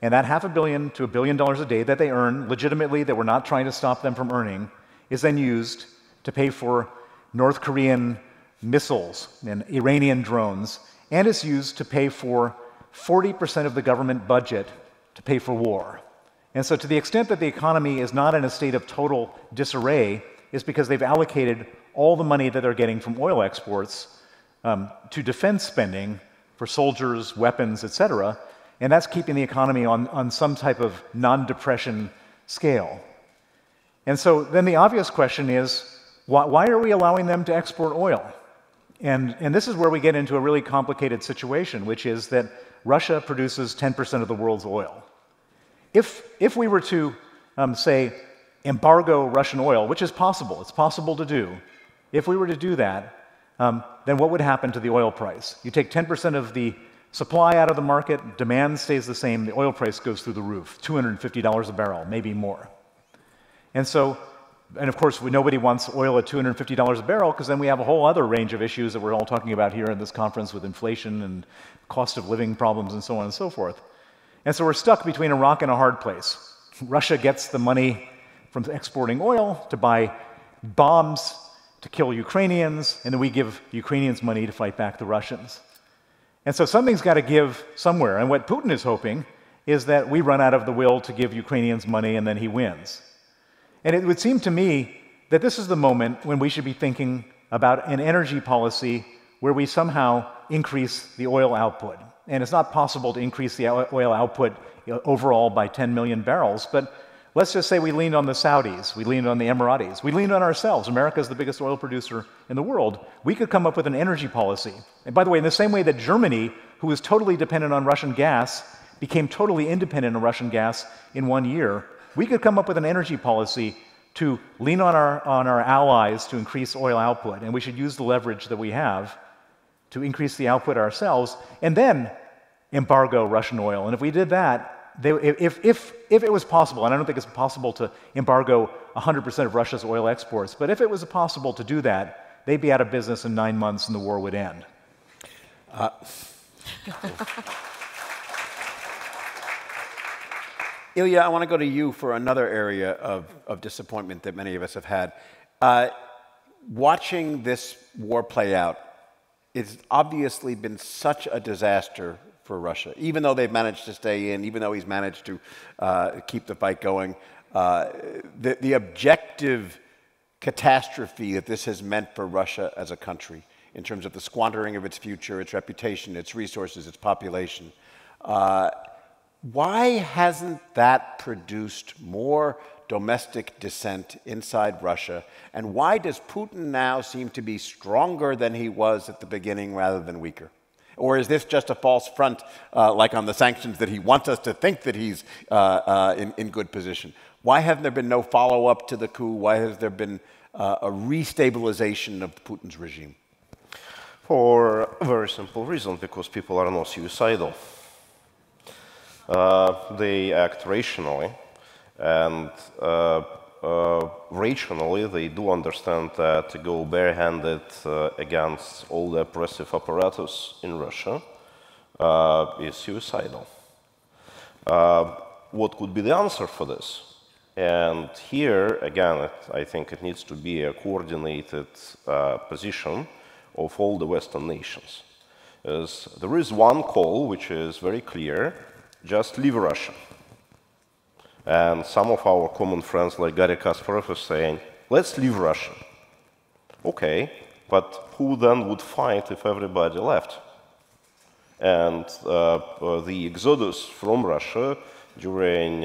And that $500 million to $1 billion a day that they earn legitimately, that we're not trying to stop them from earning, is then used to pay for North Korean missiles and Iranian drones, and is used to pay for 40% of the government budget to pay for war. And so to the extent that the economy is not in a state of total disarray is because they've allocated all the money that they're getting from oil exports to defense spending for soldiers, weapons, etc., and that's keeping the economy on some type of non-depression scale. And so then the obvious question is, why are we allowing them to export oil? And this is where we get into a really complicated situation, which is that Russia produces 10% of the world's oil. If we were to, say, embargo Russian oil, which is possible, it's possible to do, if we were to do that, then what would happen to the oil price? You take 10% of the supply out of the market, demand stays the same, the oil price goes through the roof, $250 a barrel, maybe more. And so, and of course, nobody wants oil at $250 a barrel, because then we have a whole other range of issues that we're all talking about here in this conference with inflation and cost of living problems and so on and so forth. And so we're stuck between a rock and a hard place. Russia gets the money from exporting oil to buy bombs to kill Ukrainians, and then we give Ukrainians money to fight back the Russians. And so something's got to give somewhere, and what Putin is hoping is that we run out of the will to give Ukrainians money and then he wins. And it would seem to me that this is the moment when we should be thinking about an energy policy where we somehow increase the oil output. And it's not possible to increase the oil output overall by 10 million barrels, but let's just say we leaned on the Saudis, we leaned on the Emiratis, we leaned on ourselves. America is the biggest oil producer in the world. We could come up with an energy policy. And by the way, in the same way that Germany, who was totally dependent on Russian gas, became totally independent of Russian gas in 1 year, we could come up with an energy policy to lean on our allies to increase oil output, and we should use the leverage that we have to increase the output ourselves, and then embargo Russian oil. And if we did that, if it was possible, and I don't think it's possible to embargo 100% of Russia's oil exports, but if it was possible to do that, they'd be out of business in 9 months and the war would end. Ilya, I want to go to you for another area of disappointment that many of us have had. Watching this war play out, it's obviously been such a disaster for Russia. Even though they've managed to stay in, even though he's managed to keep the fight going, the objective catastrophe that this has meant for Russia as a country in terms of the squandering of its future, its reputation, its resources, its population, why hasn't that produced more domestic dissent inside Russia? And why does Putin now seem to be stronger than he was at the beginning rather than weaker? Or is this just a false front, like on the sanctions, that he wants us to think that he's in good position? Why haven't there been no follow-up to the coup? Why has there been a restabilization of Putin's regime? For a very simple reason, because people are not suicidal. They act rationally, and rationally they do understand that to go barehanded against all the oppressive apparatus in Russia is suicidal. What could be the answer for this? And here, again, I think it needs to be a coordinated position of all the Western nations. There is one call which is very clear: just leave Russia. And some of our common friends like Garry Kasparov is saying, let's leave Russia. Okay, but who then would fight if everybody left? And the exodus from Russia during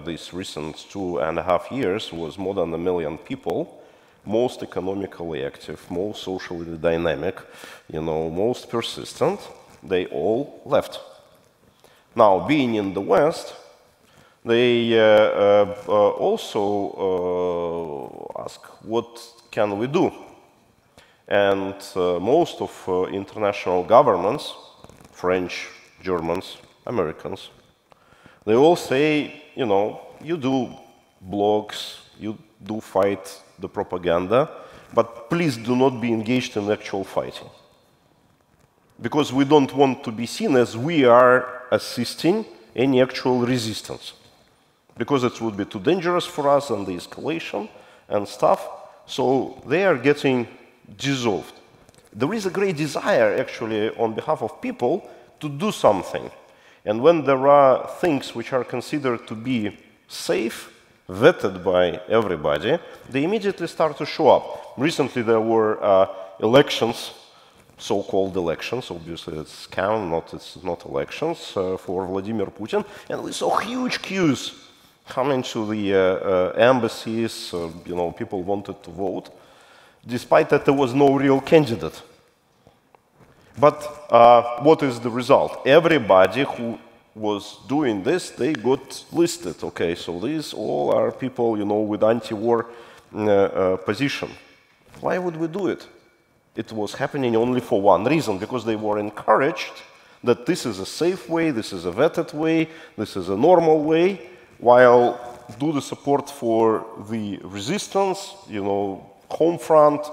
these recent 2.5 years was more than 1 million people, most economically active, most socially dynamic, most persistent. They all left. Now, being in the West, they also ask, what can we do? And most of international governments, French, Germans, Americans, they all say, you do blogs, you do fight the propaganda, but please do not be engaged in actual fighting. Because we don't want to be seen as we are assisting any actual resistance. Because it would be too dangerous for us and the escalation and stuff. So they are getting dissolved. There is a great desire, actually, on behalf of people to do something. And when there are things which are considered to be safe, vetted by everybody, they immediately start to show up. Recently there were elections, so-called elections, obviously it's scam, it's not elections, for Vladimir Putin, and we saw huge queues coming to the embassies, people wanted to vote, despite that there was no real candidate. But what is the result? Everybody who was doing this, they got listed. Okay, so these all are people, you know, with anti-war position. Why would we do it? It was happening only for one reason, because they were encouraged that this is a safe way, this is a vetted way, this is a normal way, while do the support for the resistance, you know, home front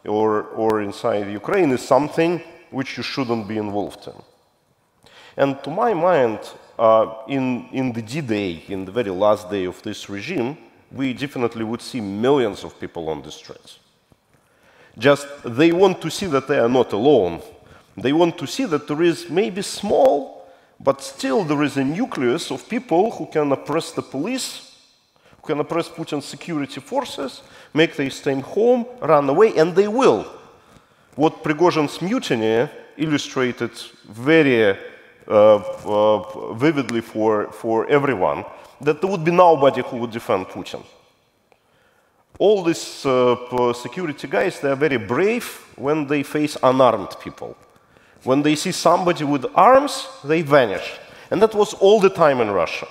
or inside Ukraine is something which you shouldn't be involved in. And to my mind, in the D-Day, in the very last day of this regime, we definitely would see millions of people on the streets. Just they want to see that they are not alone. They want to see that there is maybe small, but still there is a nucleus of people who can oppress the police, who can oppress Putin's security forces, make them stay home, run away, and they will. What Prigozhin's mutiny illustrated very vividly for everyone, that there would be nobody who would defend Putin. All these security guys, they are very brave when they face unarmed people. When they see somebody with arms, they vanish. And that was all the time in Russia.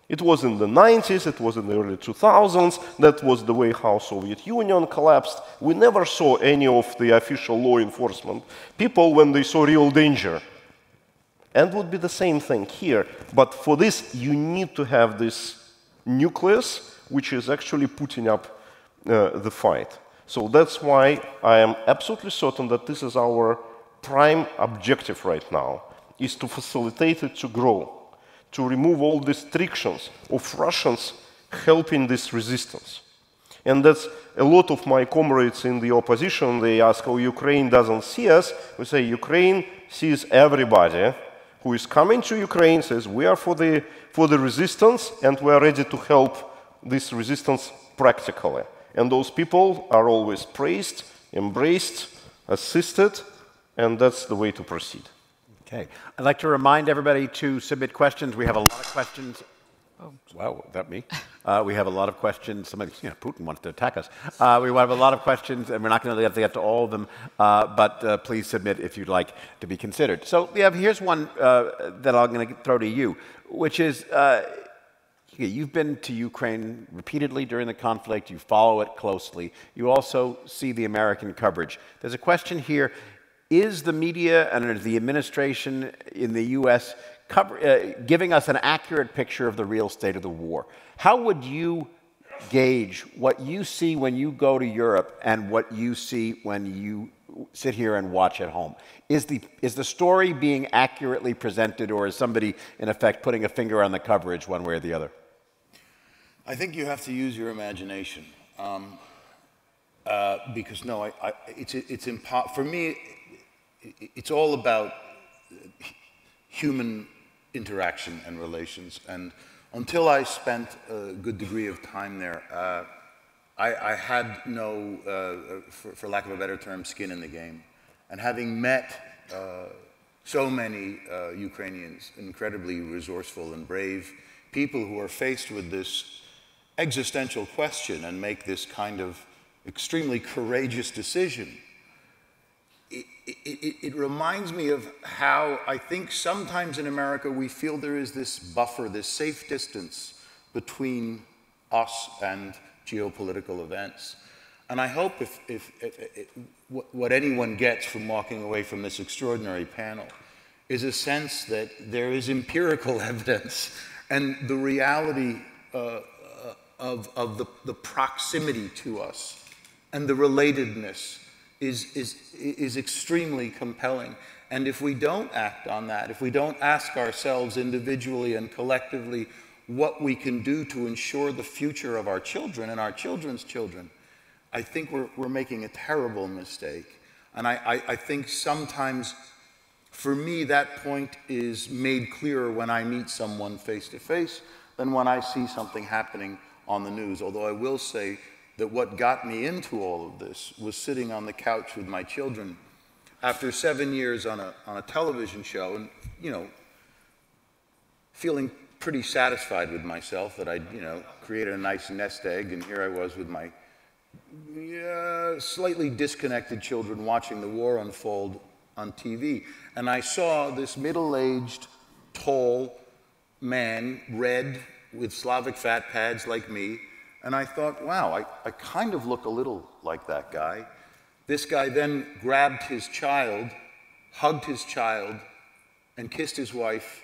It was in the 90s, it was in the early 2000s, that was the way how Soviet Union collapsed. We never saw any of the official law enforcement people when they saw real danger. And would be the same thing here. But for this, you need to have this nucleus, which is actually putting up the fight. So that's why I am absolutely certain that this is our prime objective right now, is to facilitate it to grow, to remove all the restrictions of Russians helping this resistance. And that's a lot of my comrades in the opposition, they ask, oh, Ukraine doesn't see us. We say Ukraine sees everybody who is coming to Ukraine, says we are for the resistance and we are ready to help this resistance practically. And those people are always praised, embraced, assisted, and that's the way to proceed. Okay. I'd like to remind everybody to submit questions. We have a lot of questions. Oh, wow, is that me? We have a lot of questions. Somebody, Putin wants to attack us. We have a lot of questions, and we're not going to get to all of them, but please submit if you'd like to be considered. So here's one that I'm going to throw to you, which is, you've been to Ukraine repeatedly during the conflict. You follow it closely. You also see the American coverage. There's a question here. Is the media and the administration in the U.S. giving us an accurate picture of the real state of the war? How would you gauge what you see when you go to Europe and what you see when you sit here and watch at home? Is the story being accurately presented, or is somebody, in effect, putting a finger on the coverage one way or the other? I think you have to use your imagination. Because, no, for me, it's all about human interaction and relations. And until I spent a good degree of time there, I had no, for lack of a better term, skin in the game. And having met so many Ukrainians, incredibly resourceful and brave people who are faced with this existential question and make this kind of extremely courageous decision, it reminds me of how I think sometimes in America we feel there is this buffer, this safe distance between us and geopolitical events. And I hope what anyone gets from walking away from this extraordinary panel is a sense that there is empirical evidence and the reality of the proximity to us and the relatedness is extremely compelling. And if we don't act on that, if we don't ask ourselves individually and collectively what we can do to ensure the future of our children and our children's children, I think we're making a terrible mistake. And I think sometimes, for me, that point is made clearer when I meet someone face to face than when I see something happening on the news. Although I will say that what got me into all of this was sitting on the couch with my children after 7 years on a television show, and feeling pretty satisfied with myself that I'd created a nice nest egg, and here I was with my slightly disconnected children watching the war unfold on TV. And I saw this middle-aged, tall man, red, with Slavic fat pads like me, and I thought, wow, I kind of look a little like that guy. This guy then grabbed his child, hugged his child, and kissed his wife,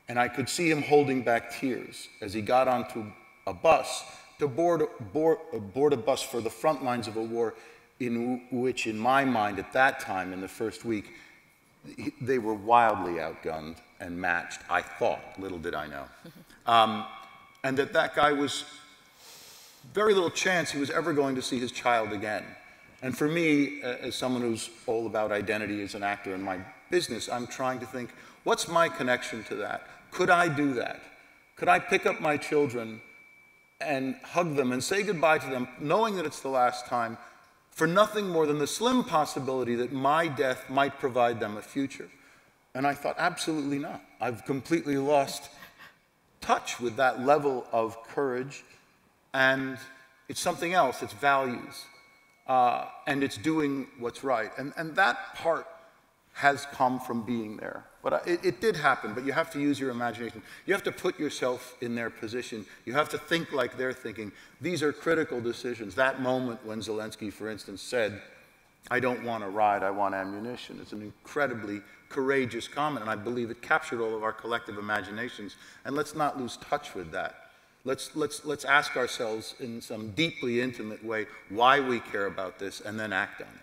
and I could see him holding back tears as he got onto a bus to board a bus for the front lines of a war in which, in my mind, at that time, in the first week, they were wildly outgunned and matched, I thought, little did I know. And that guy was very little chance he was ever going to see his child again. And for me, as someone who's all about identity as an actor in my business, I'm trying to think, what's my connection to that? Could I do that? Could I pick up my children and hug them and say goodbye to them, knowing that it's the last time, for nothing more than the slim possibility that my death might provide them a future? And I thought, absolutely not. I've completely lost touch with that level of courage, and it's something else, it's values, and it's doing what's right. And that part has come from being there. But it did happen, but you have to use your imagination. You have to put yourself in their position. You have to think like they're thinking. These are critical decisions. That moment when Zelensky, for instance, said, I don't want to ride, I want ammunition, it's an incredibly courageous comment, and I believe it captured all of our collective imaginations. And let's not lose touch with that. Let's ask ourselves in some deeply intimate way why we care about this, and then act on it.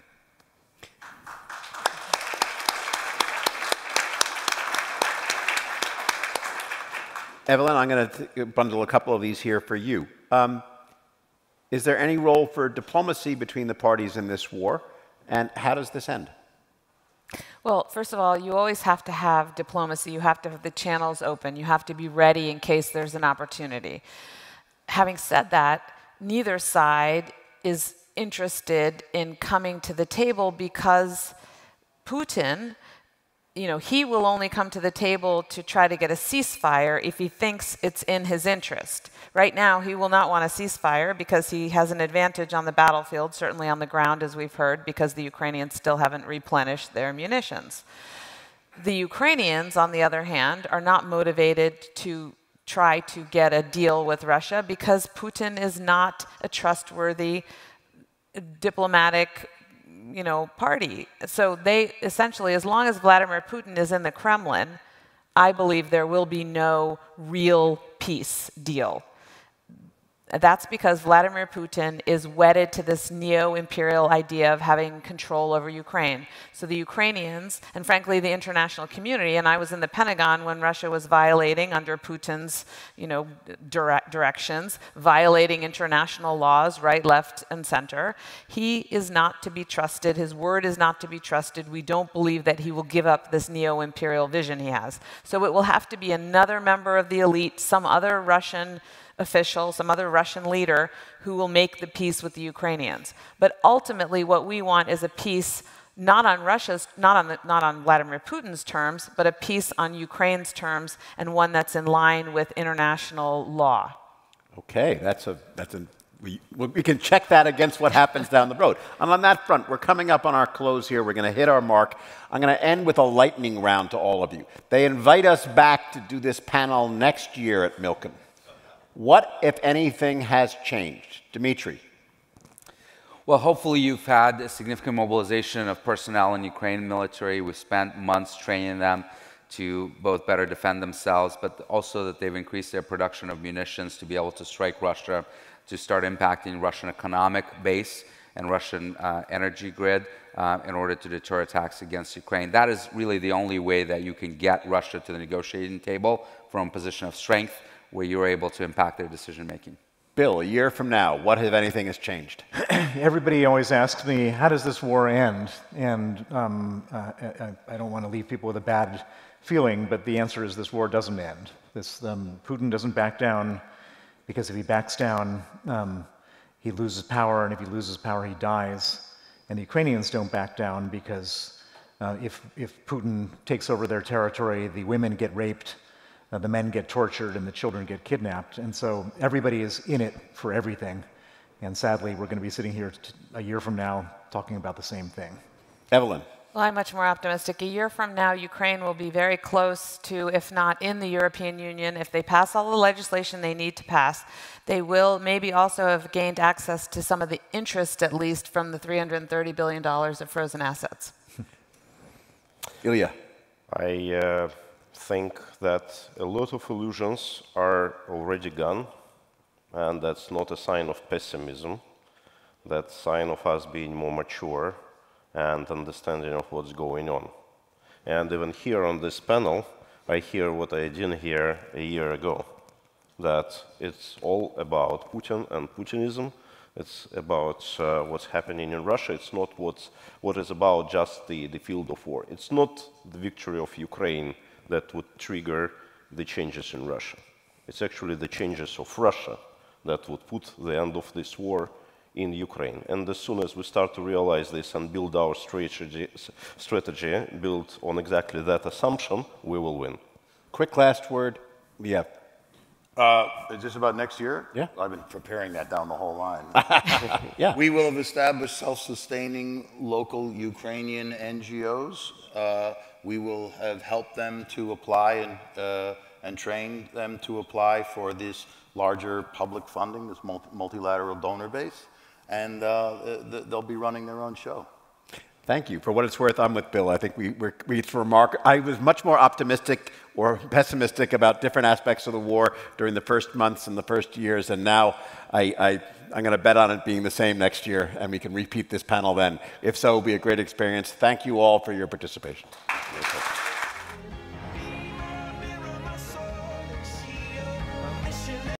Evelyn, I'm going to bundle a couple of these here for you. Is there any role for diplomacy between the parties in this war, and how does this end? Well, first of all, you always have to have diplomacy. You have to have the channels open. You have to be ready in case there's an opportunity. Having said that, neither side is interested in coming to the table because Putin, he will only come to the table to try to get a ceasefire if he thinks it's in his interest. Right now, he will not want a ceasefire because he has an advantage on the battlefield, certainly on the ground, as we've heard, because the Ukrainians still haven't replenished their munitions. The Ukrainians, on the other hand, are not motivated to try to get a deal with Russia because Putin is not a trustworthy diplomatic party. So they essentially, as long as Vladimir Putin is in the Kremlin, I believe there will be no real peace deal. That's because Vladimir Putin is wedded to this neo-imperial idea of having control over Ukraine. So the Ukrainians, and frankly the international community, and I was in the Pentagon when Russia was violating, under Putin's directions, violating international laws, right, left, and center. He is not to be trusted. His word is not to be trusted. We don't believe that he will give up this neo-imperial vision he has. So it will have to be another member of the elite, some other Russian official, some other Russian leader who will make the peace with the Ukrainians. But ultimately, what we want is a peace not on Vladimir Putin's terms, but a peace on Ukraine's terms, and one that's in line with international law. Okay, we can check that against what happens down the road. And on that front, we're coming up on our close here. We're going to hit our mark. I'm going to end with a lightning round to all of you. They invite us back to do this panel next year at Milken. What, if anything, has changed? Dmitry. Well, hopefully you've had a significant mobilization of personnel in Ukraine military. We've spent months training them to both better defend themselves, but also that they've increased their production of munitions to be able to strike Russia, to start impacting Russian economic base and Russian energy grid in order to deter attacks against Ukraine. That is really the only way that you can get Russia to the negotiating table from a position of strength, where you're able to impact their decision-making. Bill, a year from now, what, if anything, has changed? Everybody always asks me, how does this war end? And I don't want to leave people with a bad feeling, but the answer is this war doesn't end. Putin doesn't back down, because if he backs down, he loses power, and if he loses power, he dies. And the Ukrainians don't back down because if Putin takes over their territory, the women get raped, the men get tortured, and the children get kidnapped. And so everybody is in it for everything. And sadly, we're going to be sitting here a year from now talking about the same thing. Evelyn. Well, I'm much more optimistic. A year from now, Ukraine will be very close to, if not in the European Union. If they pass all the legislation they need to pass, they will maybe also have gained access to some of the interest, at least, from the $330 billion of frozen assets. Ilya. I think that a lot of illusions are already gone, and that's not a sign of pessimism. That's a sign of us being more mature and understanding of what's going on. And even here on this panel, I hear what I didn't hear a year ago, that it's all about Putin and Putinism. It's about what's happening in Russia. It's not what is about just the field of war. It's not the victory of Ukraine that would trigger the changes in Russia. It's actually the changes of Russia that would put the end of this war in Ukraine. And as soon as we start to realize this and build our strategy built on exactly that assumption, we will win. Quick last word. Yeah. Is this about next year? Yeah. I've been preparing that down the whole line. Yeah. We will have established self-sustaining local Ukrainian NGOs. We will have helped them to apply and trained them to apply for this larger public funding, this multilateral donor base, and they'll be running their own show. Thank you. For what it's worth, I'm with Bill. I think it's remarkable. I was much more optimistic or pessimistic about different aspects of the war during the first months and the first years, and now I'm going to bet on it being the same next year, and we can repeat this panel then. If so, it'll be a great experience. Thank you all for your participation.